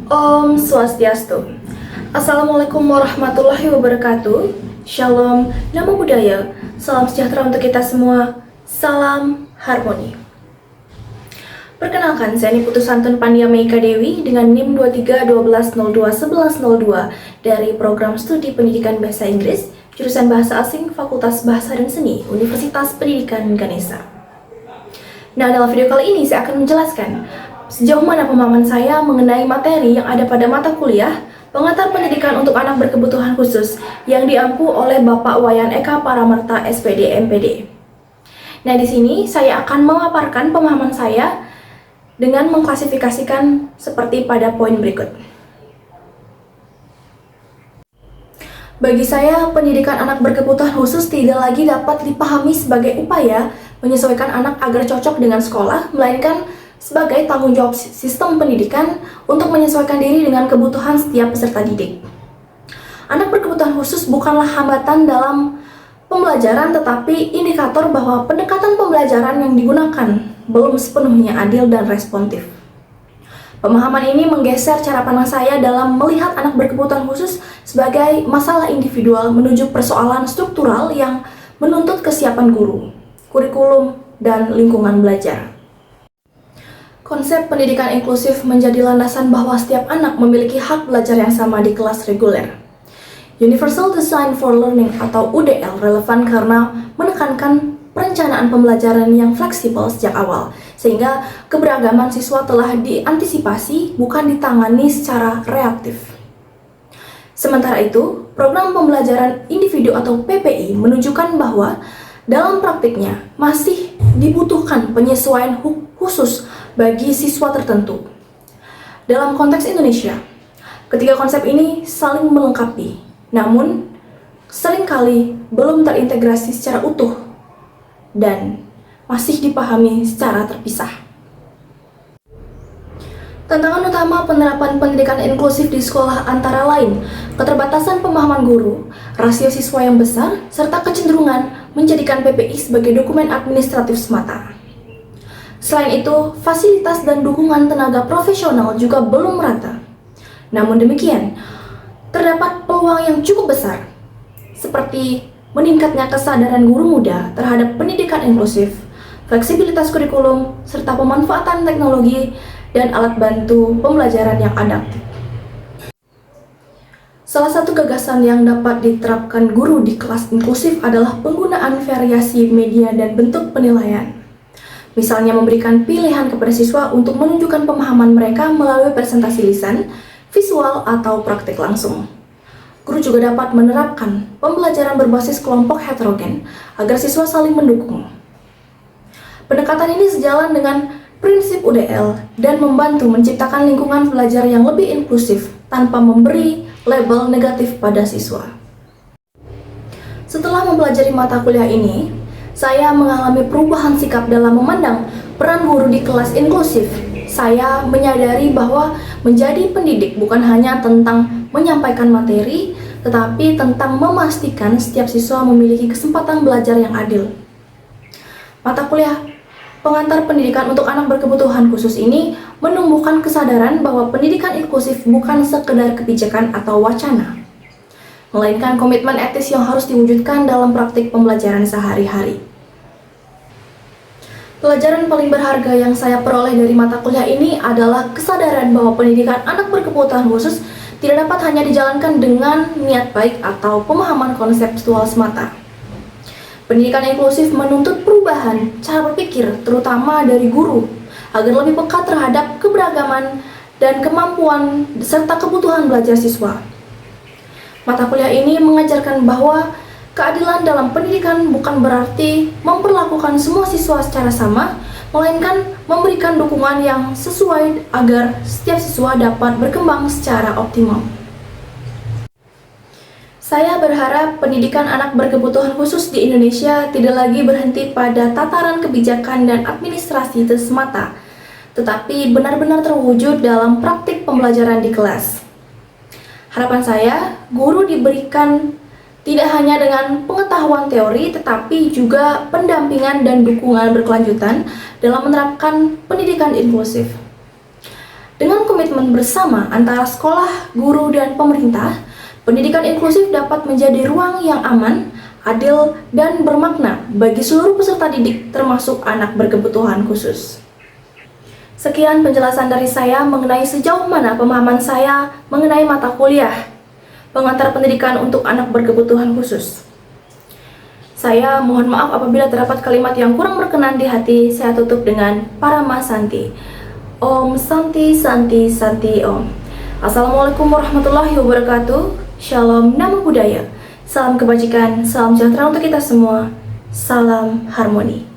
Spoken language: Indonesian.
Om Swastiastu. Assalamualaikum warahmatullahi wabarakatuh. Shalom, Namo Buddhaya. Salam sejahtera untuk kita semua. Salam harmoni. Perkenalkan, saya Niputu Santun Pandia Meika Dewi dengan NIM 2312021102 dari Program Studi Pendidikan Bahasa Inggris, Jurusan Bahasa Asing, Fakultas Bahasa dan Seni, Universitas Pendidikan Ganesha. Nah, dalam video kali ini saya akan menjelaskan sejauh mana pemahaman saya mengenai materi yang ada pada mata kuliah Pengantar Pendidikan untuk Anak Berkebutuhan Khusus yang diampu oleh Bapak Wayan Eka Paramerta SPD MPD. Nah, di sini saya akan memaparkan pemahaman saya dengan mengklasifikasikan seperti pada poin berikut. Bagi saya, pendidikan anak berkebutuhan khusus tidak lagi dapat dipahami sebagai upaya menyesuaikan anak agar cocok dengan sekolah, melainkan sebagai tanggung jawab sistem pendidikan untuk menyesuaikan diri dengan kebutuhan setiap peserta didik. Anak berkebutuhan khusus bukanlah hambatan dalam pembelajaran, tetapi indikator bahwa pendekatan pembelajaran yang digunakan belum sepenuhnya adil dan responsif. Pemahaman ini menggeser cara pandang saya dalam melihat anak berkebutuhan khusus sebagai masalah individual menuju persoalan struktural yang menuntut kesiapan guru, kurikulum, dan lingkungan belajar. Konsep pendidikan inklusif menjadi landasan bahwa setiap anak memiliki hak belajar yang sama di kelas reguler. Universal Design for Learning atau UDL relevan karena menekankan perencanaan pembelajaran yang fleksibel sejak awal, sehingga keberagaman siswa telah diantisipasi bukan ditangani secara reaktif. Sementara itu, program pembelajaran individu atau PPI menunjukkan bahwa dalam praktiknya masih dibutuhkan penyesuaian khusus bagi siswa tertentu. Dalam konteks Indonesia, ketiga konsep ini saling melengkapi, namun seringkali belum terintegrasi secara utuh dan masih dipahami secara terpisah. Tantangan utama penerapan pendidikan inklusif di sekolah antara lain keterbatasan pemahaman guru, rasio siswa yang besar, serta kecenderungan menjadikan PPI sebagai dokumen administratif semata. Selain itu, fasilitas dan dukungan tenaga profesional juga belum merata. Namun demikian, terdapat peluang yang cukup besar, seperti meningkatnya kesadaran guru muda terhadap pendidikan inklusif, fleksibilitas kurikulum, serta pemanfaatan teknologi dan alat bantu pembelajaran yang adaptif. Salah satu gagasan yang dapat diterapkan guru di kelas inklusif adalah penggunaan variasi media dan bentuk penilaian. Misalnya memberikan pilihan kepada siswa untuk menunjukkan pemahaman mereka melalui presentasi lisan, visual, atau praktik langsung. Guru juga dapat menerapkan pembelajaran berbasis kelompok heterogen agar siswa saling mendukung. Pendekatan ini sejalan dengan prinsip UDL dan membantu menciptakan lingkungan belajar yang lebih inklusif tanpa memberi label negatif pada siswa. Setelah mempelajari mata kuliah ini, saya mengalami perubahan sikap dalam memandang peran guru di kelas inklusif. Saya menyadari bahwa menjadi pendidik bukan hanya tentang menyampaikan materi, tetapi tentang memastikan setiap siswa memiliki kesempatan belajar yang adil. Mata kuliah Pengantar Pendidikan untuk Anak Berkebutuhan Khusus ini menumbuhkan kesadaran bahwa pendidikan inklusif bukan sekedar kebijakan atau wacana, melainkan komitmen etis yang harus diwujudkan dalam praktik pembelajaran sehari-hari. Pelajaran paling berharga yang saya peroleh dari mata kuliah ini adalah kesadaran bahwa pendidikan anak berkebutuhan khusus tidak dapat hanya dijalankan dengan niat baik atau pemahaman konseptual semata. Pendidikan inklusif menuntut perubahan cara berpikir, terutama dari guru, agar lebih peka terhadap keberagaman dan kemampuan serta kebutuhan belajar siswa. Mata kuliah ini mengajarkan bahwa keadilan dalam pendidikan bukan berarti memperlakukan semua siswa secara sama, melainkan memberikan dukungan yang sesuai agar setiap siswa dapat berkembang secara optimal. Saya berharap pendidikan anak berkebutuhan khusus di Indonesia tidak lagi berhenti pada tataran kebijakan dan administrasi itu semata, tetapi benar-benar terwujud dalam praktik pembelajaran di kelas. Harapan saya, guru diberikan tidak hanya dengan pengetahuan teori, tetapi juga pendampingan dan dukungan berkelanjutan dalam menerapkan pendidikan inklusif. Dengan komitmen bersama antara sekolah, guru, dan pemerintah, pendidikan inklusif dapat menjadi ruang yang aman, adil, dan bermakna bagi seluruh peserta didik termasuk anak berkebutuhan khusus. Sekian penjelasan dari saya mengenai sejauh mana pemahaman saya mengenai mata kuliah pengantar pendidikan untuk anak berkebutuhan khusus. Saya mohon maaf apabila terdapat kalimat yang kurang berkenan di hati. Saya tutup dengan Parama Santi. Om Santi Santi Santi Om. Assalamualaikum warahmatullahi wabarakatuh. Shalom Namo Buddhaya. Salam kebajikan, salam sejahtera untuk kita semua. Salam harmoni.